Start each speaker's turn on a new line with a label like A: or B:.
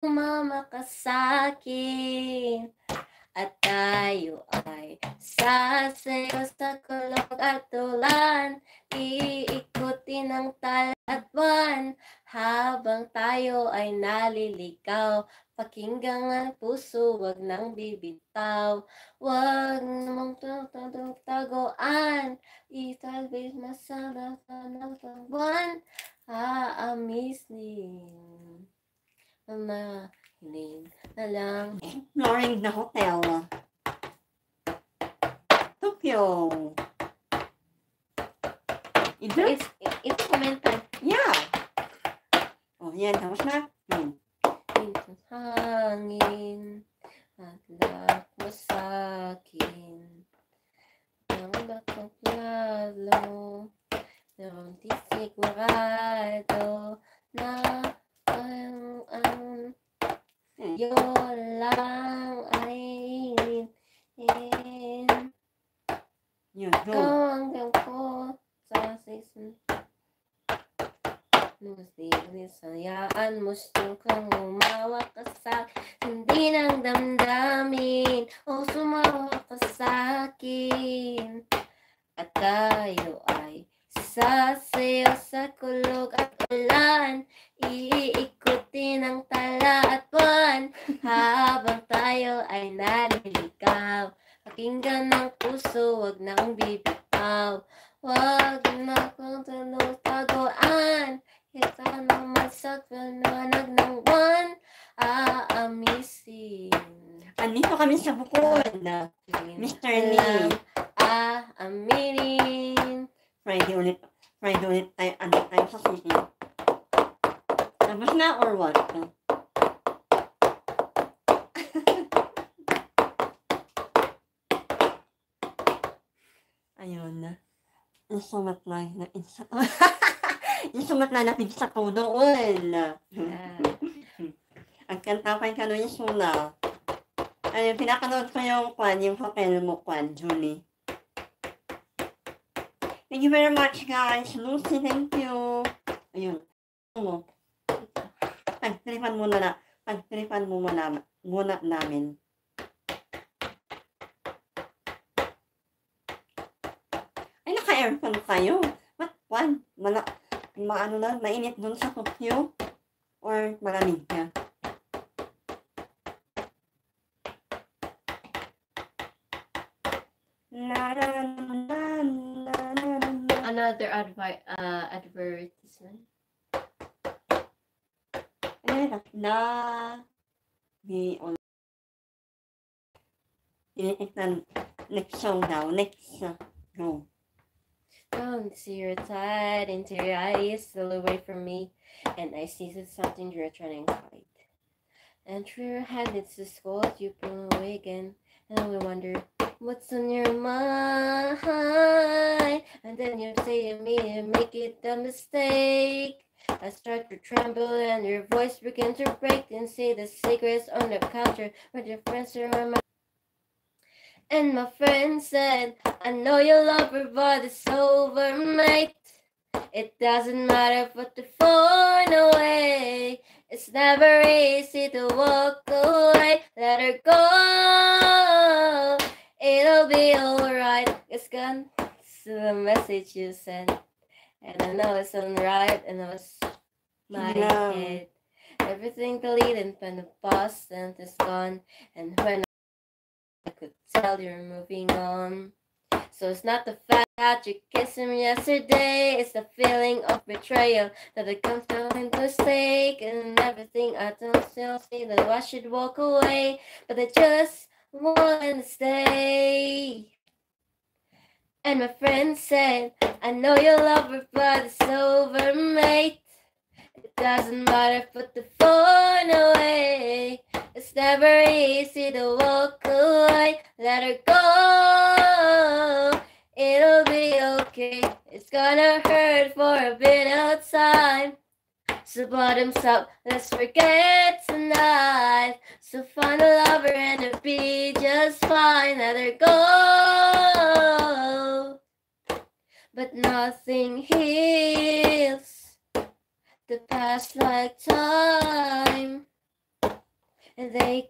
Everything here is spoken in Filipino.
A: Sumama ka sa'kin at tayo ay sasayaw sa kulog at ulan. Iikutin ang talatwan habang tayo ay naliligaw. Pakinggan ang puso, wag nang bibitaw. Wag namang taguan, italbis masarap ng buwan. Aamis din. Hiling na lang.
B: Exploring the hotel. Tokyo.
A: It's commented.
B: Yeah. Oh, yan. Tapos na.
A: Hangin. Haglak mo sa'kin. Ang bakang lalo. Nang di sigurado na yun lang ay hingin.
B: Yun, go.
A: Hanggang ko sa season. Sayaan mo kang umawa ka sa hindi nang damdamin. O sumawa ka sa'kin. At tayo ay sasayaw sa kulog at ulan. Iikutin ang tala at buwan habang tayo ay naliligaw. Pakinggan ng puso, wag nang bibitaw. Wag na kung taguan. Kita naman sa kaliwanag ng buwan. Aamisin.
B: Andito kami sa bukod. Mr. Lee.
A: Aaminin.
B: Friday ulit tayo, tayo sa city. Tapos na or what? Ayun na. Isumat lang na isumat na napig sa ko doon. Ang kanta kay Kanoy Sula. Ayun, pinakanood ko yung hotel mo, Julie. Thank you very much, guys. Lucy, thank you. Ayun. Pagtripan mo muna namin. Ay, naka-aircon kayo. What one? Maano na, mainit dun sa Tokyo? Or malamig na?
A: Another advertisement.
B: Next song now. Next go.
A: Don't see your tied into your eyes, still away from me, and I see something you're trying to hide. And through your head, it's the scold you pull away again, and I wonder what's on your mind. And then you say to me and make it a mistake. I start to tremble and your voice begins to break, and say the secrets on the counter where your friends are on my. And my friend said, I know you love her, but it's over, mate. It doesn't matter, put the phone away. It's never easy to walk away. Let her go. It'll be alright. It's gone. To the message you sent. And I know it's alright, and I was my head. Everything deleted when the past is gone. And when I could tell you're moving on. So it's not the fact that you kissed him yesterday, it's the feeling of betrayal that it comes down into mistake. And everything I don't still see that I should walk away, but I just want to stay. And my friend said, I know you love her, but it's over, mate. It doesn't matter, put the phone away. It's never easy to walk away. Let her go. It'll be okay. It's gonna hurt for a bit of time. So bottoms up, let's forget tonight. So find a lover and it'll be just fine. Let her go. But nothing heals the past like time. and they